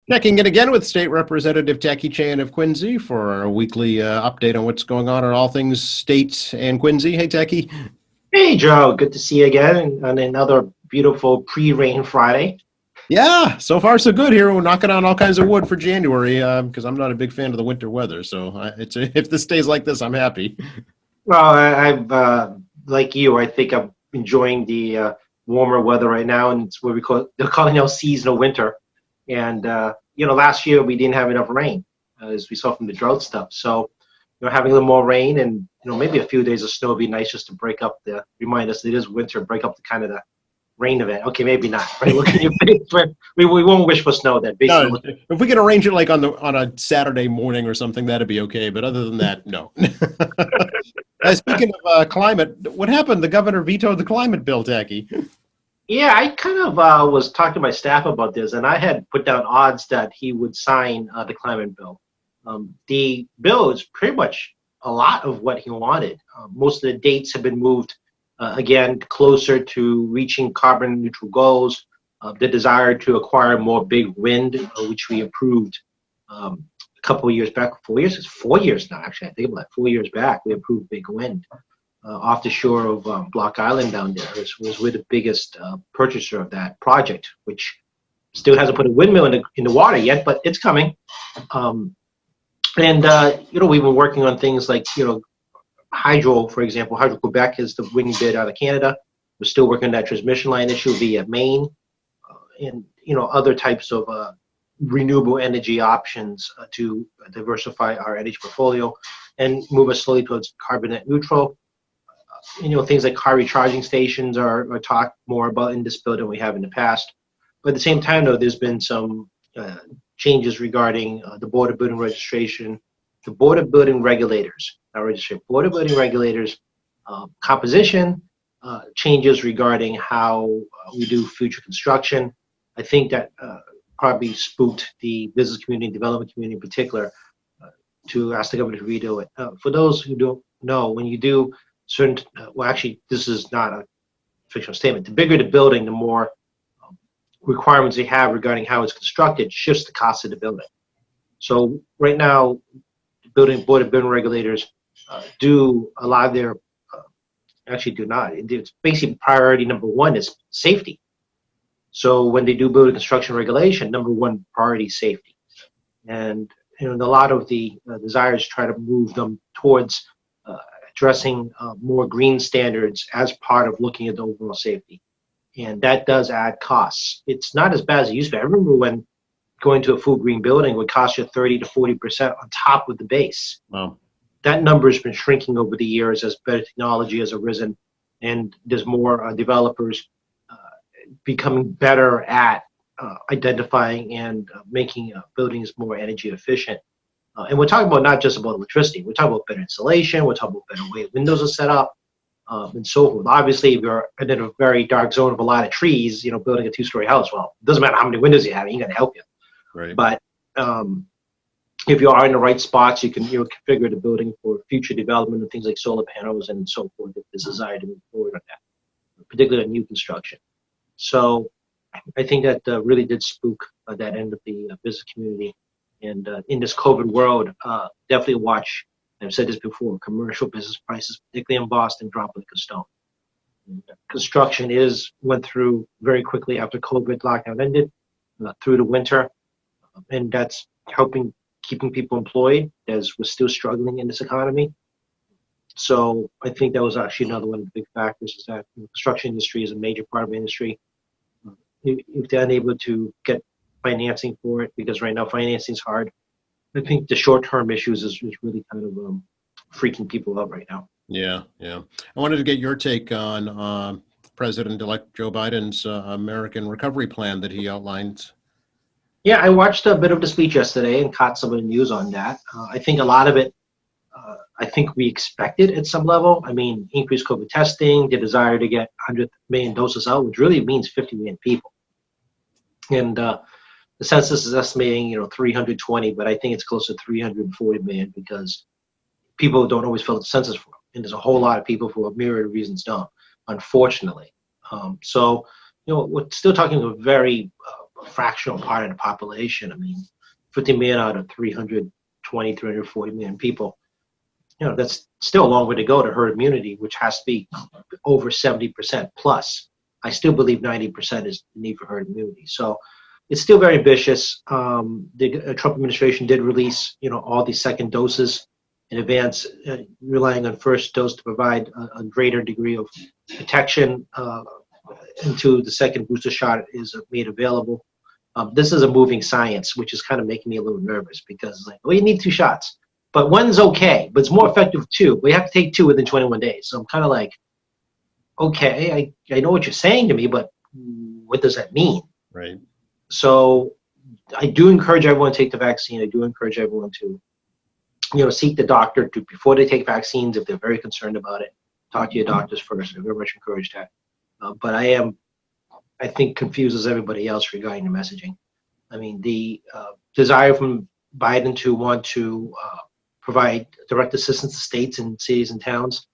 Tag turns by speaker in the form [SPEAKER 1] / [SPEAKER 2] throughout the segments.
[SPEAKER 1] Checking in again with State Representative Jackie Chan of Quincy for our weekly update on what's going on all things state and Quincy. Hey, Jackie.
[SPEAKER 2] Hey, Joe. Good to see you again on another beautiful pre-rain Friday.
[SPEAKER 1] Yeah, so far so good here. We're knocking on all kinds of wood for January because I'm not a big fan of the winter weather. So if this stays like this, I'm happy.
[SPEAKER 2] Well, I've like you. I think I'm enjoying the warmer weather right now, and it's what they're calling now seasonal winter. And last year we didn't have enough rain, as we saw from the drought stuff. So, having a little more rain and maybe a few days of snow would be nice just to remind us that it is winter, break up the kind of the rain event. Okay, maybe not. Right? Look at your face. We won't wish for snow then.
[SPEAKER 1] No,
[SPEAKER 2] Basically,
[SPEAKER 1] if we can arrange it like on a Saturday morning or something, that'd be okay. But other than that, no. Speaking of climate, what happened? The governor vetoed the climate bill, Jackie.
[SPEAKER 2] yeah, I kind of was talking to my staff about this, and I had put down odds that he would sign the climate bill. The bill is pretty much a lot of what he wanted. Most of the dates have been moved again closer to reaching carbon neutral goals. The desire to acquire more big wind, which we approved a couple of years back. 4 years? It's 4 years now, actually. I think about it. 4 years back, we approved big wind off the shore of Block Island down there. We're the biggest purchaser of that project, which still hasn't put a windmill in the water yet, but it's coming. We've been working on things like, hydro, for example. Hydro-Quebec is the winning bid out of Canada. We're still working on that transmission line issue via Maine, and other types of renewable energy options to diversify our energy portfolio and move us slowly towards carbon net neutral. Things like car recharging stations are talked more about in this bill than we have in the past. But at the same time, though, there's been some changes regarding the border building registration, the border building regulators, border building regulators composition, changes regarding how we do future construction. I think that probably spooked the business community, development community in particular, to ask the government to redo it. For those who don't know, when you do certain, actually, this is not a fictional statement. The bigger the building, the more requirements they have regarding how it's constructed shifts the cost of the building. So right now, the border building regulators do a lot of their, actually do not. It's basically priority number one is safety. So when they do building construction regulation, number one priority is safety. And a lot of the desires try to move them towards addressing more green standards as part of looking at the overall safety. And that does add costs. It's not as bad as it used to be. I remember when going to a full green building would cost you 30 to 40% on top of the base.
[SPEAKER 1] Wow.
[SPEAKER 2] That number has been shrinking over the years as better technology has arisen, and there's more developers becoming better at identifying and making buildings more energy efficient. And we're talking about not just about electricity. We're talking about better insulation. We're talking about better way windows are set up, and so forth. Obviously, if you're in a very dark zone of a lot of trees, building a two-story house, well, it doesn't matter how many windows you have, it ain't gonna help you.
[SPEAKER 1] Right.
[SPEAKER 2] But if you are in the right spots, you can configure the building for future development of things like solar panels and so forth if there's desire to move forward on that, particularly on new construction. So I think that really did spook that end of the business community. And in this COVID world, definitely watch, I've said this before, commercial business prices, particularly in Boston, drop like a stone. And construction went through very quickly after COVID lockdown ended, through the winter, and that's keeping people employed as we're still struggling in this economy. So I think that was actually another one of the big factors, is that the construction industry is a major part of the industry. If they're unable to get financing for it, because right now financing is hard, I think the short-term issues is really kind of freaking people out right now.
[SPEAKER 1] Yeah. I wanted to get your take on President-elect Joe Biden's American Recovery Plan that he outlined.
[SPEAKER 2] Yeah, I watched a bit of the speech yesterday and caught some of the news on that. I think a lot of it, I think we expected at some level. I mean, increased COVID testing, the desire to get 100 million doses out, which really means 50 million people. And the census is estimating, 320, but I think it's close to 340 million because people don't always fill the census form. And there's a whole lot of people for a myriad of reasons don't, unfortunately. So we're still talking a very a fractional part of the population. I mean, 50 million out of 320, 340 million people. That's still a long way to go to herd immunity, which has to be over 70% plus. I still believe 90% is the need for herd immunity. So it's still very ambitious. The Trump administration did release, all the second doses in advance, relying on first dose to provide a greater degree of protection until the second booster shot is made available. This is a moving science, which is kind of making me a little nervous because, you need 2 shots. But one's okay, but it's more effective 2. We have to take 2 within 21 days. So I'm kind of like, okay, I know what you're saying to me, but what does that mean?
[SPEAKER 1] Right.
[SPEAKER 2] So I do encourage everyone to take the vaccine. I do encourage everyone to, seek the doctor before they take vaccines if they're very concerned about it. Talk to your doctors first. I very much encourage that. But I think, confused as everybody else regarding the messaging. I mean, the desire from Biden to want to provide direct assistance to states and cities and towns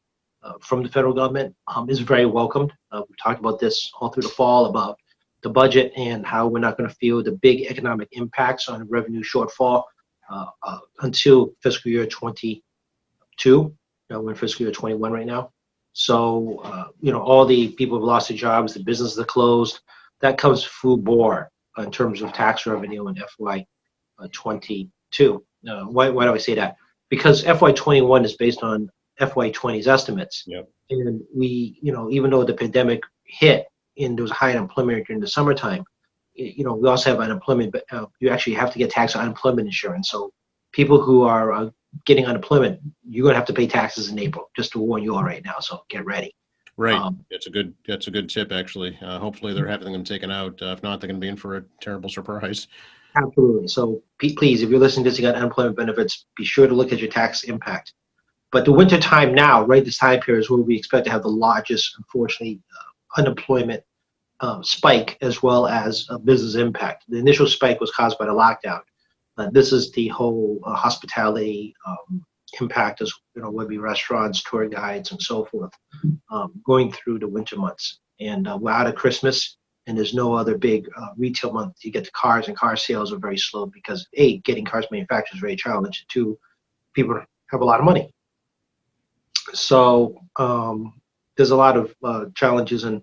[SPEAKER 2] from the federal government is very welcomed. We talked about this all through the fall about the budget and how we're not going to feel the big economic impacts on revenue shortfall until fiscal year 22. We're in fiscal year 21 right now. So, all the people who've lost their jobs, the businesses that closed, that comes full bore in terms of tax revenue in FY 22. Why do I say that? Because FY 21 is based on FY 20's estimates.
[SPEAKER 1] Yep.
[SPEAKER 2] And we, even though the pandemic hit and there was high unemployment during the summertime, we also have unemployment, but you actually have to get tax on unemployment insurance. So people who are getting unemployment, you're going to have to pay taxes in April, just to warn you all right now. So get ready.
[SPEAKER 1] Right. That's a good tip, actually. Hopefully they're having them taken out. If not, they're going to be in for a terrible surprise.
[SPEAKER 2] Absolutely. So please, if you're listening to this, you got unemployment benefits, be sure to look at your tax impact. But the winter time now, right, this time period is where we expect to have the largest, unfortunately, unemployment spike as well as business impact. The initial spike was caused by the lockdown. This is the whole hospitality impact, as would be restaurants, tour guides, and so forth, going through the winter months. And we're out of Christmas, and there's no other big retail month. You get the cars, and car sales are very slow because A, getting cars manufactured is very challenging. 2, people have a lot of money. So there's a lot of challenges in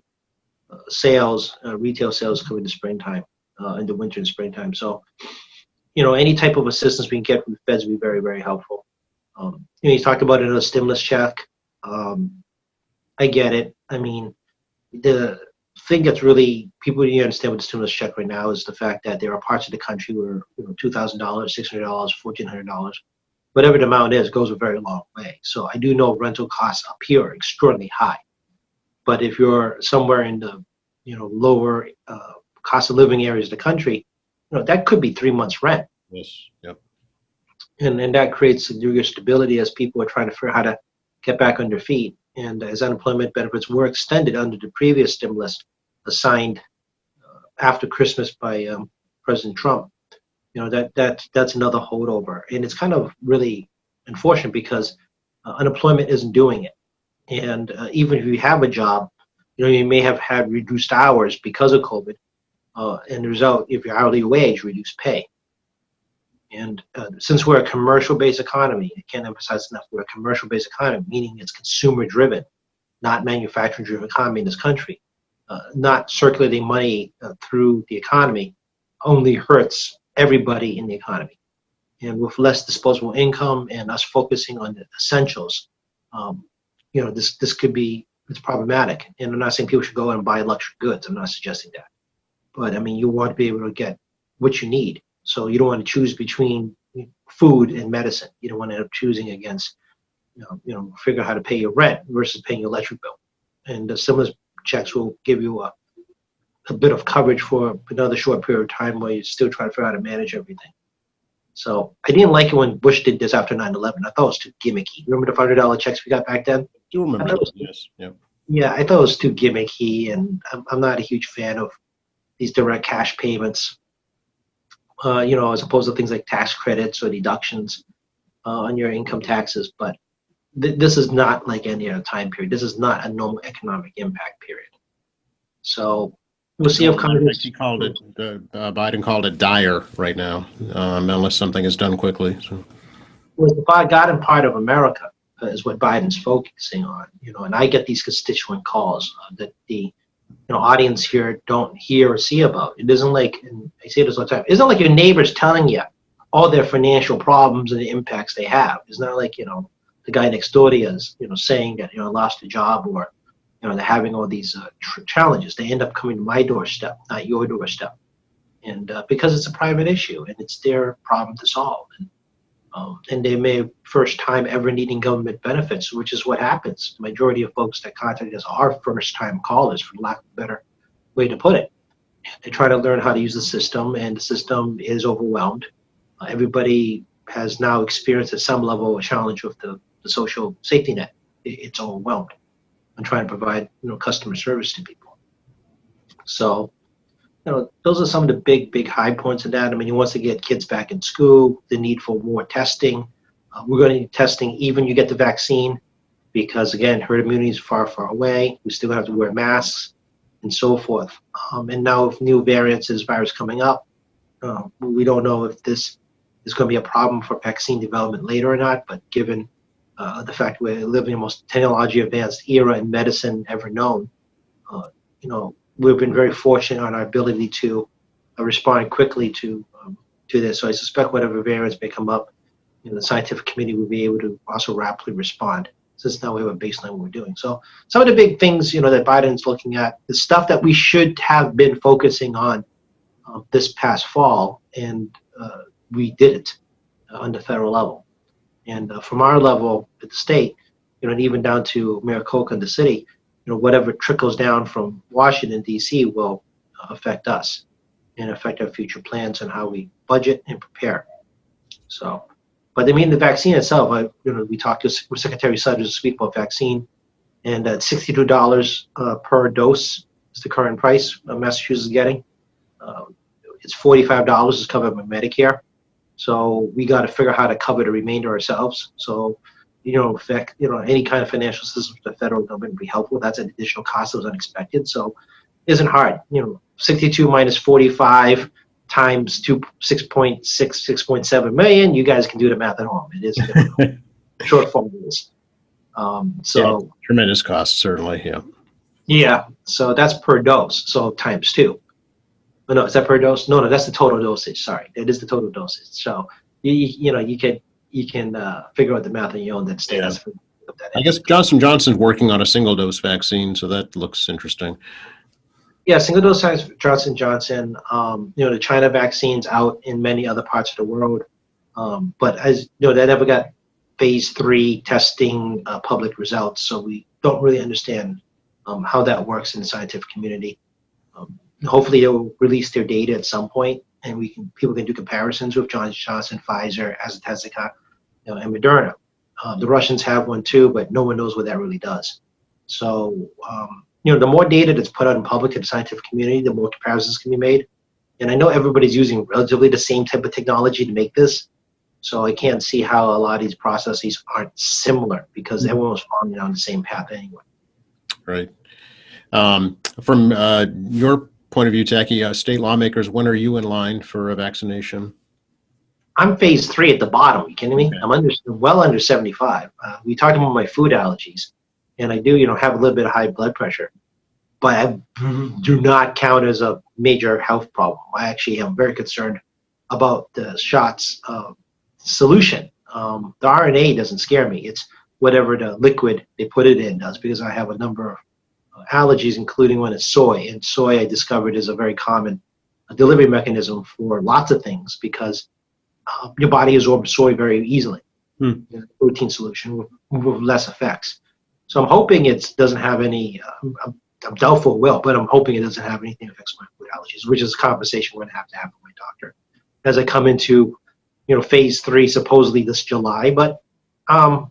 [SPEAKER 2] sales, retail sales coming to springtime, in the winter and springtime. So, any type of assistance we can get from the feds would be very, very helpful. You talked about another stimulus check. I get it. I mean, the thing that's really people need to understand with the stimulus check right now is the fact that there are parts of the country where $2,000, $600, $1,400, whatever the amount is, goes a very long way. So I do know rental costs up here are extraordinarily high. But if you're somewhere in the lower cost of living areas of the country, that could be 3 months rent.
[SPEAKER 1] Yes. Yep.
[SPEAKER 2] And that creates a degree of stability as people are trying to figure out how to get back on their feet. And as unemployment benefits were extended under the previous stimulus assigned after Christmas by President Trump, that's another holdover. And it's kind of really unfortunate because unemployment isn't doing it. And even if you have a job, you may have had reduced hours because of COVID. And the result, if your hourly wage, reduced pay. And since we're a commercial-based economy, I can't emphasize enough, we're a commercial-based economy, meaning it's consumer-driven, not manufacturing-driven economy in this country. Not circulating money through the economy only hurts everybody in the economy. And with less disposable income and us focusing on the essentials, this could be, it's problematic. And I'm not saying people should go out and buy luxury goods. I'm not suggesting that. But I mean, you want to be able to get what you need. So you don't want to choose between food and medicine. You don't want to end up choosing against, figure out how to pay your rent versus paying your electric bill. And the stimulus checks will give you a bit of coverage for another short period of time while you're still trying to figure out how to manage everything. So I didn't like it when Bush did this after 9/11. I thought it was too gimmicky. Remember the $500 checks we got back then?
[SPEAKER 1] I do remember that, yes. Yep.
[SPEAKER 2] Yeah, I thought it was too gimmicky, and I'm not a huge fan of these direct cash payments, as opposed to things like tax credits or deductions on your income taxes. But this is not like any other time period. This is not a normal economic impact period. So, We'll see if
[SPEAKER 1] In fact,
[SPEAKER 2] Congress.
[SPEAKER 1] he called it, Biden called it dire right now, unless something is done quickly. So,
[SPEAKER 2] Was the forgotten part of America is what Biden's focusing on, and I get these constituent calls that the audience here don't hear or see about. It isn't like, and I say this all the time, it isn't like your neighbor's telling you all their financial problems and the impacts they have. It's not like, the guy next door to you is, saying that, lost a job or, they're having all these challenges. They end up coming to my doorstep, not your doorstep. And because it's a private issue and it's their problem to solve. And they may first time ever needing government benefits, which is what happens. The majority of folks that contact us are first time callers, for lack of a better way to put it. They try to learn how to use the system, and the system is overwhelmed. Everybody has now experienced at some level a challenge with the social safety net. It's overwhelmed and trying to provide customer service to people. So those are some of the big high points of that. I mean, he wants to get kids back in school, the need for more testing. We're going to need testing even you get the vaccine because, again, herd immunity is far away. We still have to wear masks and so forth. And now with new variants of this virus coming up, we don't know if this is going to be a problem for vaccine development later or not, but given the fact we're living in the most technology advanced era in medicine ever known, we've been very fortunate on our ability to respond quickly to this. So I suspect whatever variants may come up, the scientific community will be able to also rapidly respond, since now we have a baseline what we're doing. So some of the big things, that Biden's looking at, the stuff that we should have been focusing on this past fall, and we didn't on the federal level. And from our level at the state, and even down to Maricopa and the city, whatever trickles down from Washington, D.C. will affect us and affect our future plans and how we budget and prepare. So, but I mean, the vaccine itself, we talked to Secretary Sutter this week about vaccine, and at $62 per dose is the current price Massachusetts is getting. It's $45 is covered by Medicare. So we got to figure out how to cover the remainder ourselves. So, affect, any kind of financial assistance from the federal government would be helpful. That's an additional cost that was unexpected. So it isn't hard. 62 minus 45 times 6.7 million. You guys can do the math at home. It is difficult. Shortfall is. So
[SPEAKER 1] yeah, tremendous cost, certainly. Yeah.
[SPEAKER 2] Yeah. So that's per dose. So times 2. Oh, no, is that per dose? No, that's the total dosage. Sorry, it is the total dosage. So you can figure out the math on your own. That stays.
[SPEAKER 1] Yeah. I guess Johnson & Johnson's working on a single dose vaccine, so that looks interesting.
[SPEAKER 2] Yeah, single dose Johnson & Johnson. The China vaccine's out in many other parts of the world, but as that never got phase 3 testing public results, so we don't really understand how that works in the scientific community. Hopefully, they'll release their data at some point, and people can do comparisons with Johnson & Johnson, Pfizer, AstraZeneca, and Moderna. The Russians have one too, but no one knows what that really does. So, the more data that's put out in public to the scientific community, the more comparisons can be made. And I know everybody's using relatively the same type of technology to make this, so I can't see how a lot of these processes aren't similar because everyone was following on the same path anyway.
[SPEAKER 1] Right. From your point of view, Tacky, state lawmakers, when are you in line for a vaccination?
[SPEAKER 2] I'm phase 3 at the bottom. Are you kidding me?
[SPEAKER 1] Okay.
[SPEAKER 2] I'm well under 75. We talked about my food allergies, and I do, have a little bit of high blood pressure, but I do not count as a major health problem. I actually am very concerned about the shots solution. The RNA doesn't scare me. It's whatever the liquid they put it in does, because I have a number of allergies, including one is soy. And soy, I discovered, is a very common delivery mechanism for lots of things because your body absorbs soy very easily. Protein solution with less effects. So I'm hoping it doesn't have any, I'm doubtful it will, but I'm hoping it doesn't have anything that affects my food allergies, which is a conversation we're going to have with my doctor as I come into, phase 3 supposedly this July. But, I'm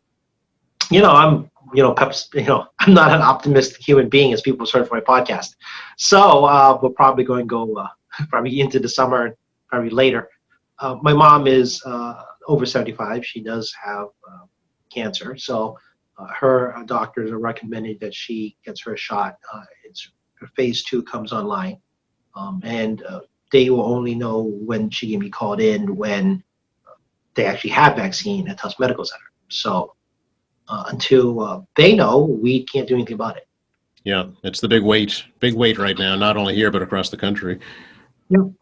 [SPEAKER 2] I'm not an optimistic human being, as people have heard from my podcast. So we're probably going to go probably into the summer, probably later. My mom is over 75. She does have cancer. So her doctors are recommending that she gets her shot. Her phase 2 comes online and they will only know when she can be called in when they actually have vaccine at Tufts Medical Center. So until they know, we can't do anything about it.
[SPEAKER 1] Yeah, it's the big wait right now, not only here, but across the country.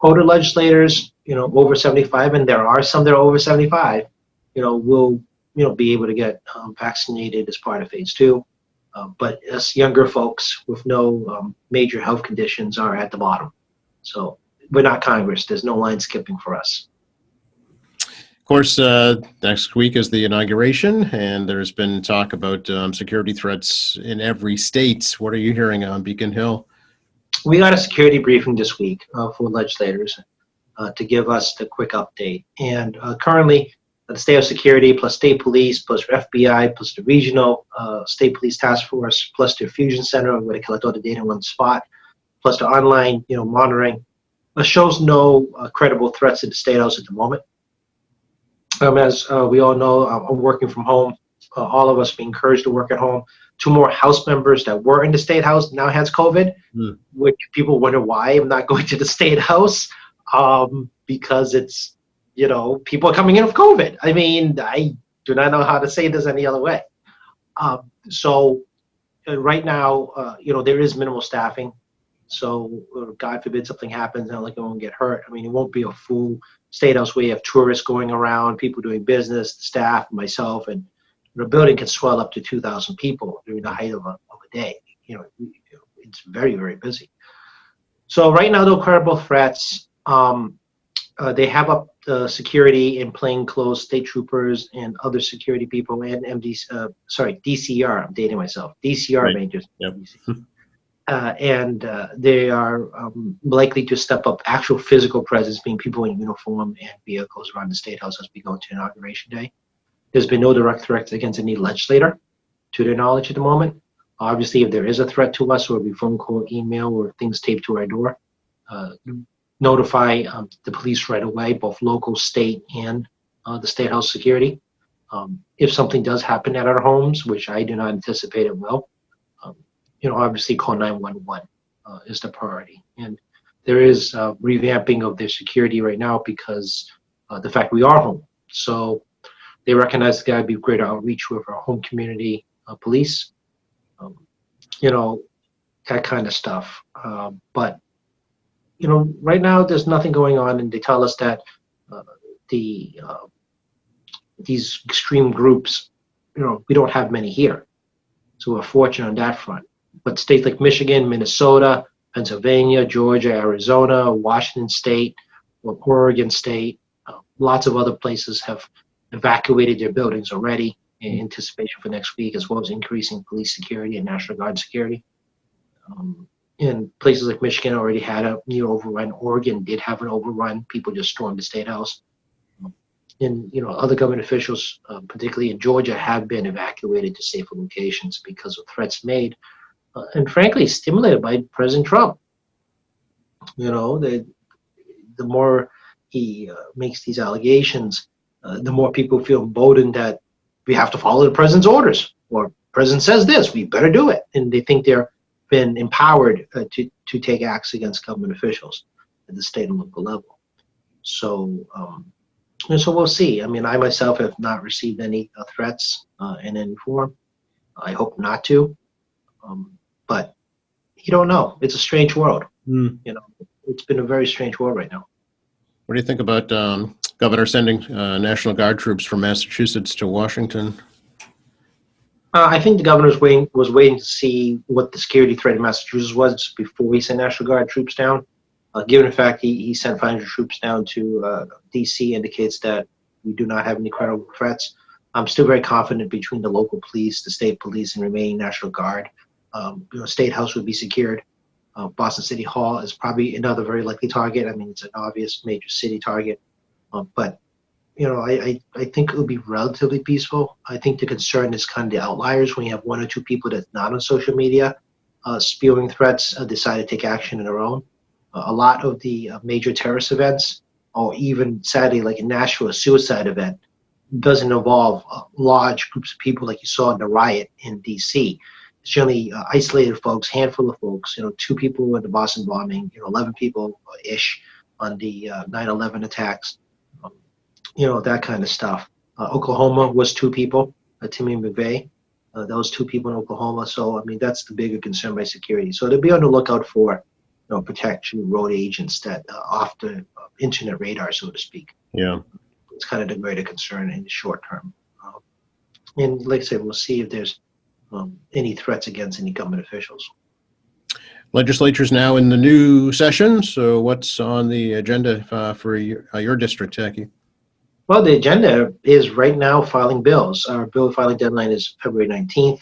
[SPEAKER 2] Older legislators, over 75, and there are some that are over 75, will, be able to get vaccinated as part of phase 2. But us younger folks with no major health conditions are at the bottom. So we're not Congress. There's no line skipping for us.
[SPEAKER 1] Of course, next week is the inauguration, and there's been talk about security threats in every state. What are you hearing on Beacon Hill?
[SPEAKER 2] We got a security briefing this week for legislators to give us the quick update. And currently, the state of security plus state police plus FBI plus the regional state police task force plus the fusion center where they collect all the data in one spot plus the online monitoring shows no credible threats to the state house at the moment. As we all know, I'm working from home. All of us be encouraged to work at home. 2 more House members that were in the State House now has COVID, which people wonder why I'm not going to the State House, because it's, people are coming in with COVID. I mean, I do not know how to say this any other way. So right now, there is minimal staffing. So God forbid something happens and like everyone get hurt. I mean, it won't be a full State House where you have tourists going around, people doing business, staff, myself, and the building can swell up to 2,000 people during the height of a day. It's very, very busy. So right now, no credible threats. They have up security in plainclothes, state troopers, and other security people, and DCR. I'm dating myself. DCR
[SPEAKER 1] right.
[SPEAKER 2] Rangers.
[SPEAKER 1] Yep.
[SPEAKER 2] And they are likely to step up actual physical presence, being people in uniform and vehicles around the State House as we go into Inauguration Day. There's been no direct threat against any legislator, to their knowledge at the moment. Obviously, if there is a threat to us, or it'll be phone call, email, or things taped to our door, notify the police right away, both local, state, and the State House security. If something does happen at our homes, which I do not anticipate it will, obviously call 911 is the priority. And there is revamping of their security right now because the fact we are home. So they recognize there's got to be greater outreach with our home community police, that kind of stuff. But, right now there's nothing going on, and they tell us that these extreme groups, we don't have many here. So we're fortunate on that front. But states like Michigan, Minnesota, Pennsylvania, Georgia, Arizona, Washington State, Oregon State, lots of other places have evacuated their buildings already in anticipation for next week, as well as increasing police security and National Guard security. And places like Michigan already had a near overrun. Oregon did have an overrun. People just stormed the State House. And other government officials, particularly in Georgia, have been evacuated to safer locations because of threats made, and frankly, stimulated by President Trump. The more he makes these allegations, the more people feel emboldened that we have to follow the president's orders, or president says this, we better do it, and they think they're been empowered to take acts against government officials at the state and local level. So. So we'll see. I mean, I myself have not received any threats in any form. I hope not to. But you don't know. It's a strange world. It's been a very strange world right now.
[SPEAKER 1] What do you think about Governor sending National Guard troops from Massachusetts to Washington?
[SPEAKER 2] I think the governor was waiting to see what the security threat in Massachusetts was before he sent National Guard troops down. Given the fact he sent 500 troops down to D.C. indicates that we do not have any credible threats. I'm still very confident between the local police, the state police, and remaining National Guard. State House would be secured. Boston City Hall is probably another very likely target. I mean, it's an obvious major city target. But I think it would be relatively peaceful. I think the concern is kind of the outliers when you have 1 or 2 people that's not on social media spewing threats decide to take action on their own. A lot of the major terrorist events, or even sadly like in Nashville, a suicide event, doesn't involve large groups of people like you saw in the riot in D.C. generally isolated folks, handful of folks. 2 people in the Boston bombing. 11 people ish on the 9/11 attacks. That kind of stuff. Oklahoma was 2 people. Timmy McVeigh. Those 2 people in Oklahoma. So I mean, that's the bigger concern by security. So they'll be on the lookout for protection road agents that off the internet radar, so to speak.
[SPEAKER 1] Yeah.
[SPEAKER 2] It's kind of the greater concern in the short term. And like I said, we'll see if there's any threats against any government officials.
[SPEAKER 1] Legislature's now in the new session, so what's on the agenda for your district, Jackie?
[SPEAKER 2] Well, the agenda is right now filing bills. Our bill filing deadline is February 19th.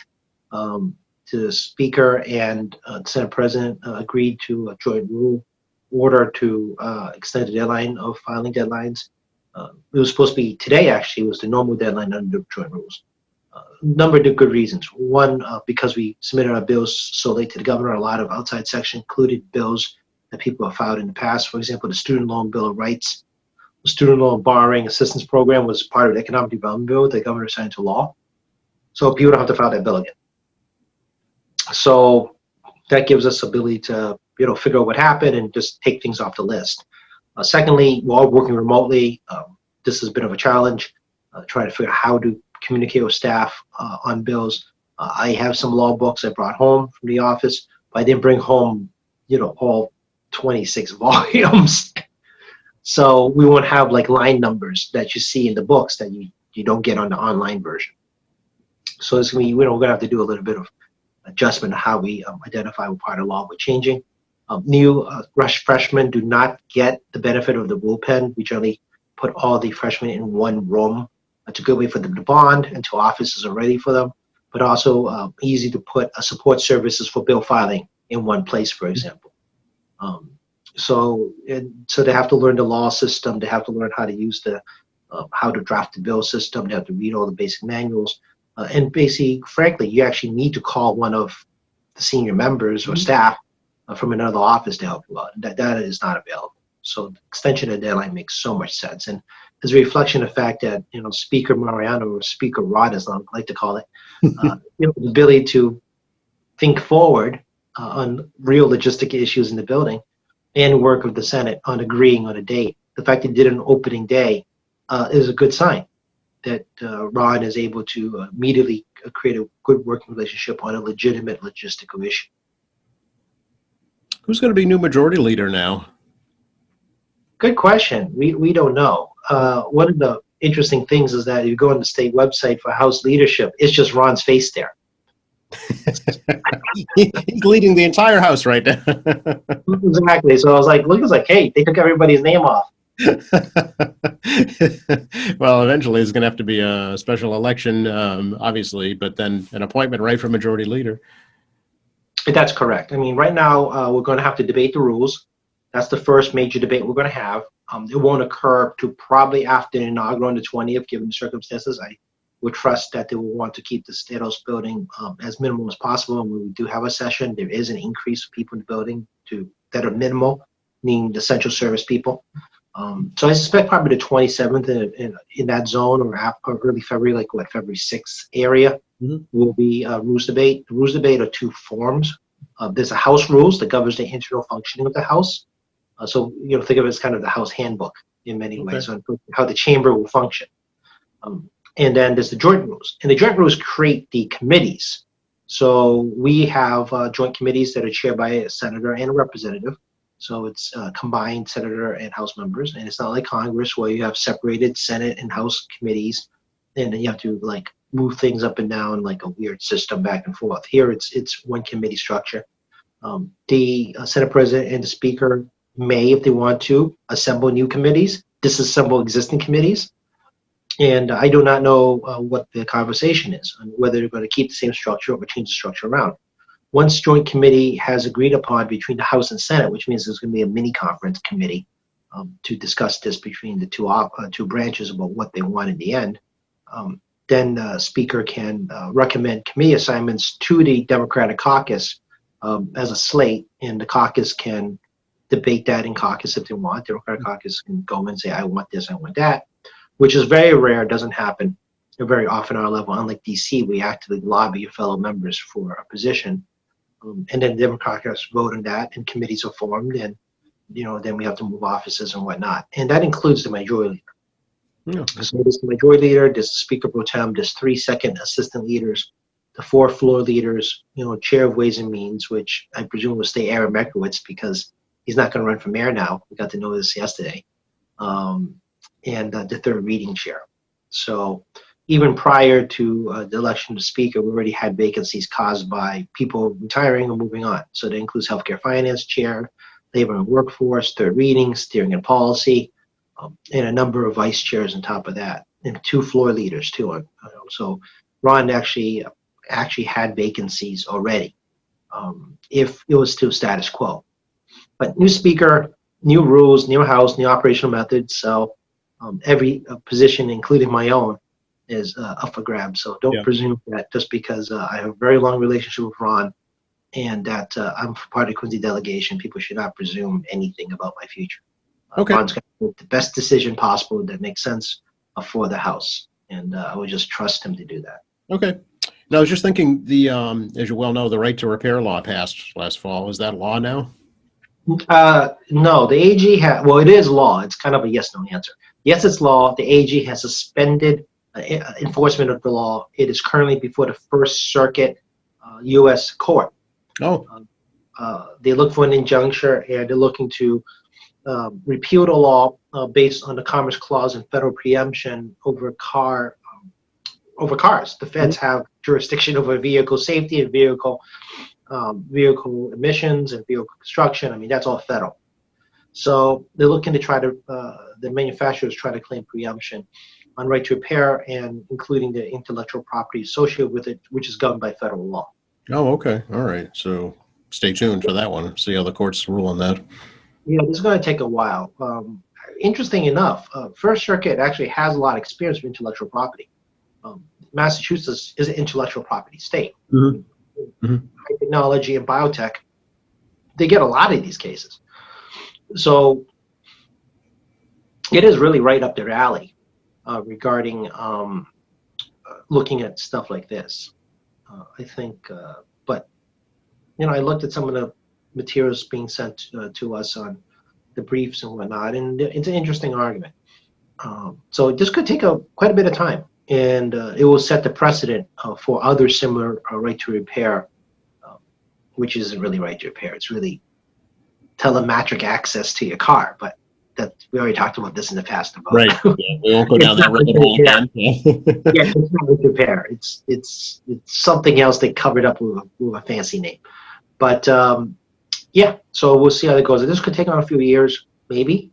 [SPEAKER 2] The Speaker and Senate President agreed to a joint rule order to extend the deadline of filing deadlines. It was supposed to be today, actually, was the normal deadline under joint rules. Number of good reasons. One, because we submitted our bills so late to the governor, a lot of outside section included bills that people have filed in the past. For example, the Student Loan Bill of Rights, the Student Loan Borrowing Assistance Program was part of the Economic Development Bill that the governor signed into law. So people don't have to file that bill again. So that gives us ability to figure out what happened and just take things off the list. Secondly, we're all working remotely. This has been of a challenge, trying to figure out how to communicate with staff on bills. I have some law books I brought home from the office, but I didn't bring home, all 26 volumes. So we won't have like line numbers that you see in the books that you don't get on the online version. So it's we're gonna have to do a little bit of adjustment of how we identify what part of law we're changing. New rush freshmen do not get the benefit of the bullpen. We generally put all the freshmen in one room. It's a good way for them to bond until offices are ready for them, but also easy to put support services for bill filing in one place, for example. So they have to learn the law system. They have to learn how to use how to draft the bill system. They have to read all the basic manuals. And basically, frankly, you actually need to call one of the senior members or staff from another office to help you out. That is not available. So the extension of the deadline makes so much sense. And as a reflection of the fact that, Speaker Mariano, or Speaker Rod, as I like to call it, the ability to think forward on real logistic issues in the building and work with the Senate on agreeing on a date. The fact that he did it on opening day is a good sign that Rod is able to immediately create a good working relationship on a legitimate logistical issue.
[SPEAKER 1] Who's going to be new majority leader now?
[SPEAKER 2] Good question. We don't know. One of the interesting things is that if you go on the state website for House leadership, it's just Ron's face there.
[SPEAKER 1] He's leading the entire House right now.
[SPEAKER 2] Exactly. So I was like, hey, they took everybody's name off.
[SPEAKER 1] Well, eventually it's going to have to be a special election, obviously, but then an appointment right for majority leader.
[SPEAKER 2] That's correct. I mean, right now we're going to have to debate the rules. That's the first major debate we're going to have. It won't occur to probably after the inaugural on the 20th, given the circumstances. I would trust that they will want to keep the State House building as minimal as possible. And when we do have a session, there is an increase of people in the building that are minimal, meaning the central service people. So I suspect probably the 27th in that zone or early February, like February 6th area, will be rules debate. The rules debate are 2 forms. There's a House rules that governs the internal functioning of the House. So think of it as kind of the House handbook in many ways on how the chamber will function. And then there's the joint rules, and the joint rules create the committees. So we have joint committees that are chaired by a senator and a representative. So it's combined senator and House members, and it's not like Congress where you have separated Senate and House committees, and then you have to move things up and down like a weird system back and forth. Here it's one committee structure. The Senate President and the Speaker may, if they want to, assemble new committees, disassemble existing committees. And I do not know what the conversation is and whether they're going to keep the same structure or change the structure around. Once joint committee has agreed upon between the House and Senate, which means there's going to be a mini conference committee to discuss this between the two branches about what they want in the end, then the Speaker can recommend committee assignments to the Democratic caucus as a slate, and the caucus can debate that in caucus if they want. The Democratic caucus can go and say, I want this, I want that, which is very rare, doesn't happen. very often our level, unlike DC, we actively lobby your fellow members for a position. And then Democrats vote on that, and committees are formed, and then we have to move offices and whatnot. And that includes the majority leader.
[SPEAKER 1] Yeah.
[SPEAKER 2] So there's the majority leader, there's the Speaker Pro Tem, there's 3 second assistant leaders, the 4 floor leaders, chair of Ways and Means, which I presume will stay Aaron Mekowitz because he's not going to run for mayor now. We got to know this yesterday. And the 3rd reading chair. So even prior to the election of Speaker, we already had vacancies caused by people retiring or moving on. So that includes Healthcare Finance Chair, Labor and Workforce, 3rd reading, Steering and Policy, and a number of vice chairs on top of that, and 2 floor leaders too. So Ron actually had vacancies already if it was still status quo. But new Speaker, new rules, new House, new operational methods. So every position, including my own, is up for grabs. So don't presume that just because I have a very long relationship with Ron and that I'm part of the Quincy delegation, people should not presume anything about my future.
[SPEAKER 1] Okay.
[SPEAKER 2] Ron's going to make the best decision possible that makes sense for the House, and I would just trust him to do that.
[SPEAKER 1] Okay. Now, I was just thinking, as you well know, the right to repair law passed last fall. Is that law now?
[SPEAKER 2] No, the AG well, it is law. It's kind of a yes/no answer. Yes, it's law. The AG has suspended enforcement of the law. It is currently before the First Circuit U.S. Court.
[SPEAKER 1] Oh.
[SPEAKER 2] They look for an injunction, and they're looking to repeal the law based on the Commerce Clause and federal preemption over cars. The feds have jurisdiction over vehicle safety and vehicle emissions and vehicle construction. I mean, that's all federal. So they're looking to try to, the manufacturers try to claim preemption on right to repair, and including the intellectual property associated with it, which is governed by federal law.
[SPEAKER 1] Oh, okay. All right. So stay tuned for that one. See how the courts rule on that.
[SPEAKER 2] Yeah, this is going to take a while. Interesting enough, First Circuit actually has a lot of experience with intellectual property. Massachusetts is an intellectual property state.
[SPEAKER 1] Mm-hmm. Mm-hmm.
[SPEAKER 2] High technology and biotech, they get a lot of these cases. So it is really right up their alley regarding looking at stuff like this. I think, but, I looked at some of the materials being sent to us on the briefs and whatnot, and it's an interesting argument. So this could take quite a bit of time, and it will set the precedent for other similar right to repair, which isn't really right to repair. It's really telemetric access to your car, but we already talked about this in the past.
[SPEAKER 1] Right. Yeah, we won't go down that rabbit hole again.
[SPEAKER 2] Yeah, it's not right to repair. It's something else they covered up with a fancy name. But yeah, so we'll see how that goes. This could take on a few years, maybe,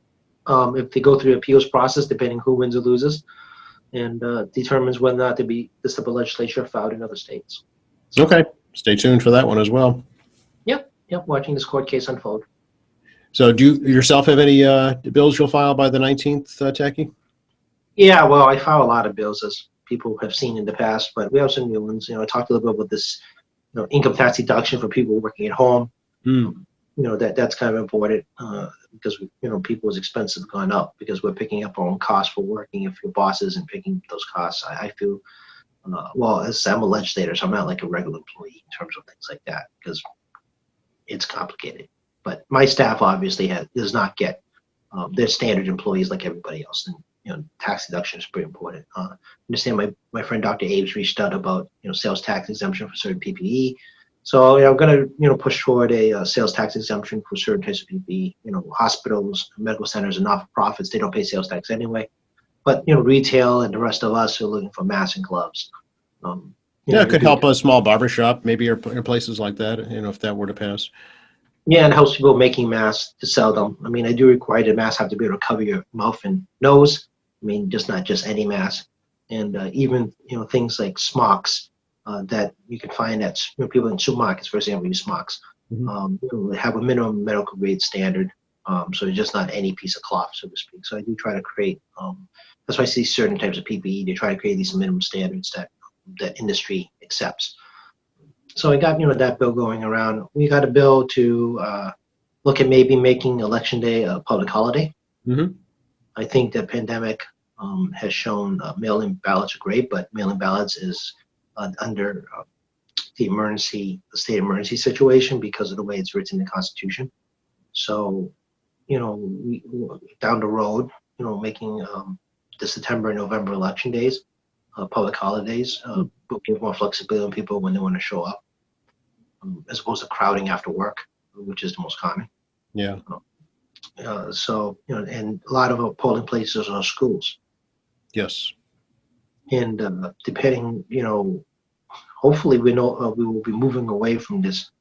[SPEAKER 2] if they go through the appeals process, depending who wins or loses, and determines whether or not to be this type of legislature filed in other states.
[SPEAKER 1] Okay. Stay tuned for that one as well.
[SPEAKER 2] Yep, watching this court case unfold.
[SPEAKER 1] So do you yourself have any bills you'll file by the 19th, Tacky?
[SPEAKER 2] Yeah, well, I file a lot of bills, as people have seen in the past, but we have some new ones. I talked a little bit about this, income tax deduction for people working at home. That's kind of important because people's expenses have gone up because we're picking up our own costs for working. If your boss isn't picking up those costs, I feel, well, as I'm a legislator, so I'm not like a regular employee in terms of things like that because it's complicated. But my staff obviously does not get they're standard employees like everybody else, and tax deduction is pretty important. Understand my friend Dr. Abe's reached out about sales tax exemption for certain PPE. So I'm going to push toward a sales tax exemption for certain types of PPE. Hospitals, medical centers, and not-for-profits, they don't pay sales tax anyway. But retail and the rest of us are looking for masks and gloves.
[SPEAKER 1] It could help a small barbershop, maybe, or places like that. If that were to pass.
[SPEAKER 2] Yeah, and helps people making masks to sell them. I mean, I do require the mask have to be able to cover your mouth and nose. I mean, not just any mask. And even things like smocks that you can find at people in supermarkets, for example, use smocks. Mm-hmm. Have a minimum medical grade standard. So it's just not any piece of cloth, so to speak. So I do try to create. That's why I see certain types of PPE. They try to create these minimum standards that industry accepts. So I got that bill going around. We got a bill to look at maybe making Election Day a public holiday.
[SPEAKER 1] Mm-hmm.
[SPEAKER 2] I think the pandemic has shown mail-in ballots are great, but mail-in ballots is under the state emergency situation because of the way it's written in the Constitution. So, down the road, making the September and November election days, public holidays, will give more flexibility on people when they want to show up, as opposed to crowding after work, which is the most common.
[SPEAKER 1] Yeah.
[SPEAKER 2] So, and a lot of polling places are schools.
[SPEAKER 1] Yes.
[SPEAKER 2] And depending, hopefully we will be moving away from this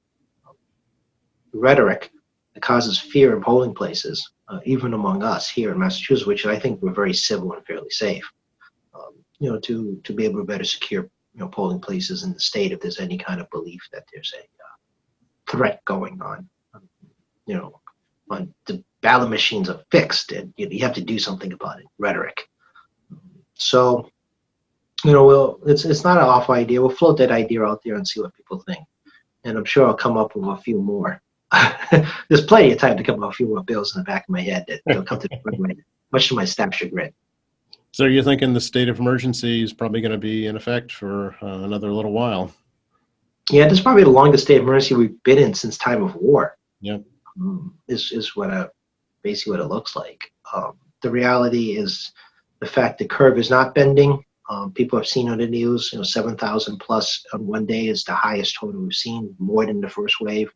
[SPEAKER 2] rhetoric that causes fear in polling places, even among us here in Massachusetts, which I think we're very civil and fairly safe. To be able to better secure, polling places in the state if there's any kind of belief that there's a threat going on. When the ballot machines are fixed, and you have to do something about it. Rhetoric. So, it's not an awful idea. We'll float that idea out there and see what people think, and I'm sure I'll come up with a few more. There's plenty of time to come up with a few more bills in the back of my head that will come to the front, much to my staff chagrin.
[SPEAKER 1] So you're thinking the state of emergency is probably going to be in effect for another little while?
[SPEAKER 2] Yeah, this is probably the longest state of emergency we've been in since time of war.
[SPEAKER 1] Yeah,
[SPEAKER 2] is basically what it looks like. The reality is the fact the curve is not bending. People have seen on the news, 7,000 plus on one day is the highest total we've seen, more than the first wave.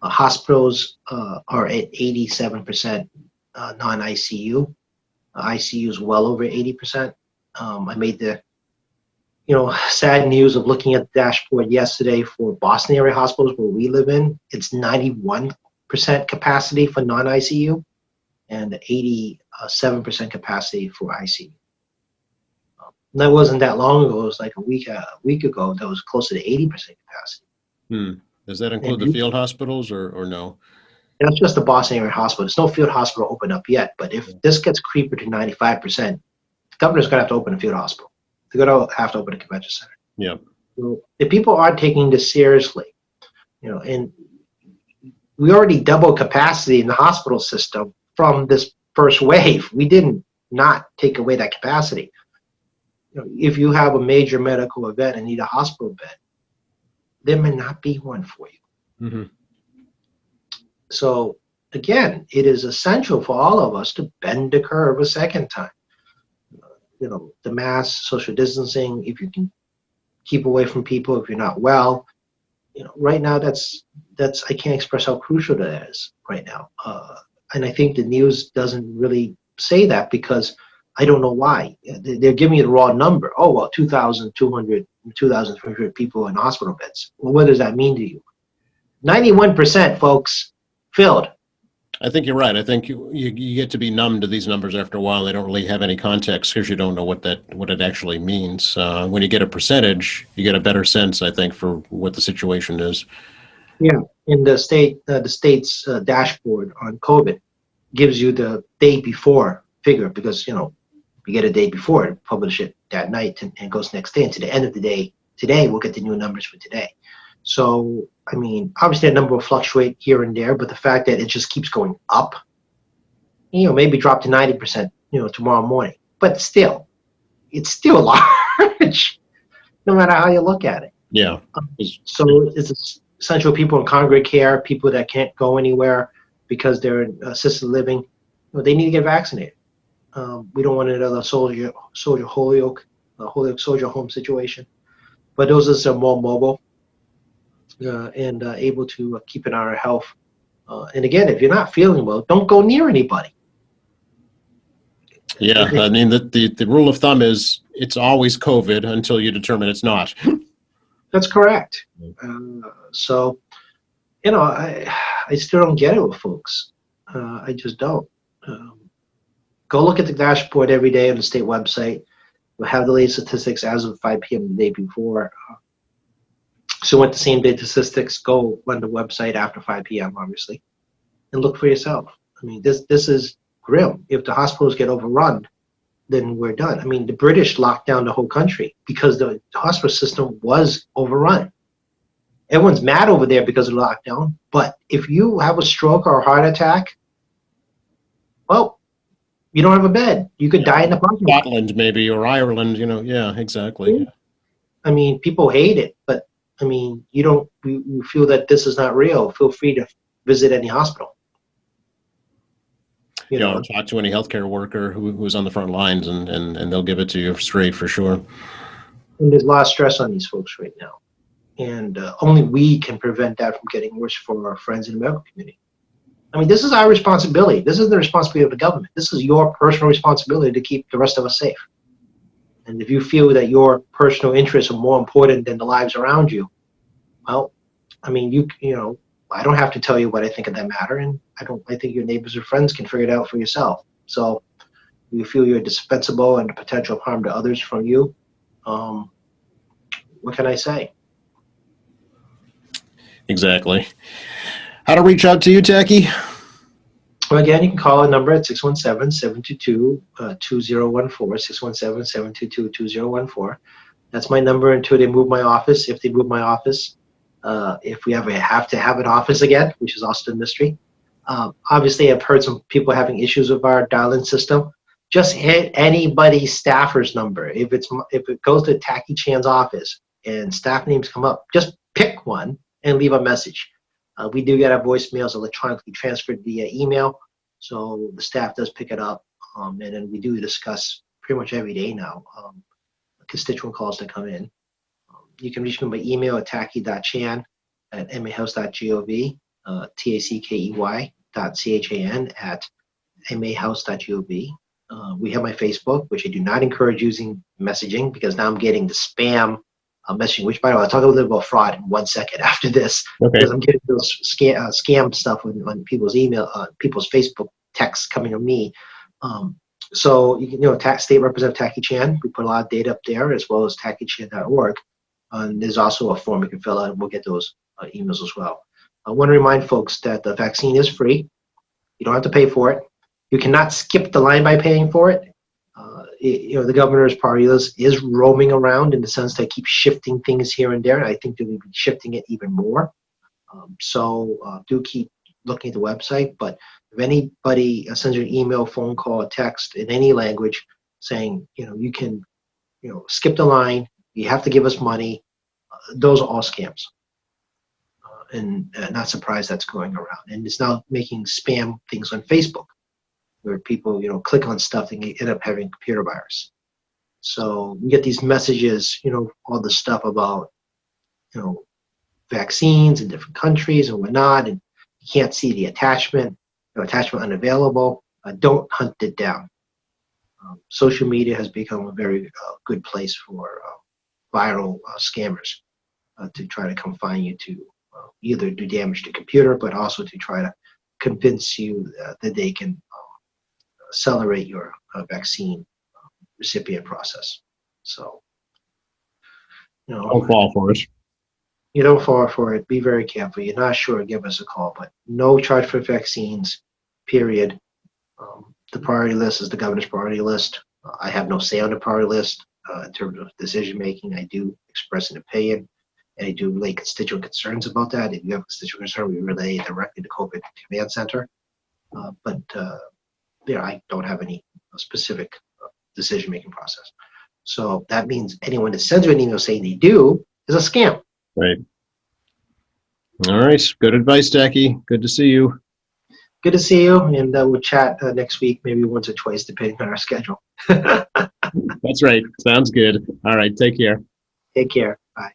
[SPEAKER 2] Hospitals are at 87% non-ICU. ICU is well over 80%. I made the sad news of looking at the dashboard yesterday for Boston area hospitals where we live in. It's 91% capacity for non-ICU and 87% capacity for ICU. And that wasn't that long ago. It was like a week ago that was closer to 80% capacity.
[SPEAKER 1] Does that include the field hospitals or no?
[SPEAKER 2] That's just the Boston area hospital. There's no field hospital open up yet, but if this gets creeping to 95%, the governor's going to have to open a field hospital. They're going to have to open a convention center.
[SPEAKER 1] Yeah.
[SPEAKER 2] So if people aren't taking this seriously, and we already doubled capacity in the hospital system from this first wave. We didn't not take away that capacity. If you have a major medical event and need a hospital bed, there may not be one for you.
[SPEAKER 1] Mm-hmm.
[SPEAKER 2] So again, it is essential for all of us to bend the curve a second time. The mask, social distancing, if you can keep away from people, if you're not well, right now that's I can't express how crucial that is right now. And I think the news doesn't really say that because I don't know why. They're giving you the raw number. Oh, well, 2,200, 2,300 people in hospital beds. Well, what does that mean to you? 91%, folks, filled.
[SPEAKER 1] I think you're right. I think you get to be numb to these numbers after a while. They don't really have any context because you don't know what it actually means. When you get a percentage, you get a better sense, I think, for what the situation is.
[SPEAKER 2] Yeah, in the state's dashboard on COVID gives you the day before figure because you get a day before, publish it that night, and it goes next day. And to the end of the day, today we'll get the new numbers for today. So, I mean, obviously that number will fluctuate here and there, but the fact that it just keeps going up, maybe drop to 90%, tomorrow morning. But still, it's still large, no matter how you look at it.
[SPEAKER 1] Yeah.
[SPEAKER 2] So it's essential people in congregate care, people that can't go anywhere because they're in assisted living, they need to get vaccinated. We don't want another soldier Holyoke soldier home situation. But those are more mobile. And able to keep an eye on our health. And again, if you're not feeling well, don't go near anybody.
[SPEAKER 1] Yeah, I mean, the rule of thumb is it's always COVID until you determine it's not.
[SPEAKER 2] That's correct. So, I still don't get it with folks. I just don't. Go look at the dashboard every day on the state website. We'll have the latest statistics as of 5 p.m. the day before. So want the same day statistics, go on the website after 5 p.m., obviously, and look for yourself. I mean, this is grim. If the hospitals get overrun, then we're done. I mean, the British locked down the whole country because the hospital system was overrun. Everyone's mad over there because of the lockdown, but if you have a stroke or a heart attack, well, You don't have a bed. You could die in the parking lot.
[SPEAKER 1] Scotland, maybe, or Ireland, yeah, exactly.
[SPEAKER 2] I mean, people hate it, but I mean, you feel that this is not real. Feel free to visit any hospital. You know,
[SPEAKER 1] Or talk to any healthcare worker who's on the front lines, and they'll give it to you straight for sure.
[SPEAKER 2] and there's a lot of stress on these folks right now. And only we can prevent that from getting worse for our friends in the medical community. I mean, this is our responsibility. This is the responsibility of the government. This is your personal responsibility to keep the rest of us safe. And if you feel that your personal interests are more important than the lives around you, well, I mean, you know, I don't have to tell you what I think of that matter, and I think your neighbors or friends can figure it out for yourself. So, if you feel you're dispensable and the potential of harm to others from you, what can I say?
[SPEAKER 1] Exactly. How to reach out to you, Tacky?
[SPEAKER 2] Well, again, you can call a number at 617-722-2014, 617-722-2014. That's my number until they move my office. If they move my office, if we ever have to have an office again, which is also a mystery. Obviously, I've heard some people having issues with our dial-in system. Just hit anybody's staffer's number. If it goes to Tacky Chan's office and staff names come up, just pick one and leave a message. We do get our voicemails electronically transferred via email, so the staff does pick it up, and then we do discuss pretty much every day now constituent calls that come in. You can reach me by email at tackey.chan@mahouse.gov, tackey.chan@mahouse.gov. We have my Facebook, which I do not encourage using messaging because now I'm getting the spam messaging, which, by the way, I'll talk a little bit about fraud in 1 second after this.
[SPEAKER 1] Okay.
[SPEAKER 2] Because I'm getting those scam stuff on people's email, people's Facebook texts coming to me. So, State Representative Tacky Chan, we put a lot of data up there, as well as tackychan.org. And there's also a form you can fill out, and we'll get those emails as well. I want to remind folks that the vaccine is free. You don't have to pay for it. You cannot skip the line by paying for it. The governor's party list is roaming around in the sense they keep shifting things here and there, and I think they'll be shifting it even more. So do keep looking at the website. But if anybody sends you an email, phone call, a text in any language saying, you can, skip the line, you have to give us money, those are all scams. And not surprised that's going around. And it's now making spam things on Facebook, where people, click on stuff and end up having computer virus. So we get these messages, all the stuff about, vaccines in different countries and whatnot, and you can't see the attachment, attachment unavailable. Don't hunt it down. Social media has become a very good place for viral scammers to try to confine you to either do damage to computer, but also to try to convince you that they can accelerate your vaccine recipient process. So,
[SPEAKER 1] Don't fall for it.
[SPEAKER 2] You don't fall for it. Be very careful. You're not sure, give us a call. But no charge for vaccines, period. The priority list is the governor's priority list. I have no say on the priority list in terms of decision making. I do express an opinion, and I do relay constituent concerns about that. If you have a constituent concern, we relay it directly to COVID Command Center. But I don't have any specific decision-making process. So that means anyone that sends you an email saying they do is a scam.
[SPEAKER 1] Right. All right. Good advice, Tacky. Good to see you.
[SPEAKER 2] Good to see you, and we'll chat next week, maybe once or twice, depending on our schedule.
[SPEAKER 1] That's right. Sounds good. All right. Take care.
[SPEAKER 2] Take care. Bye.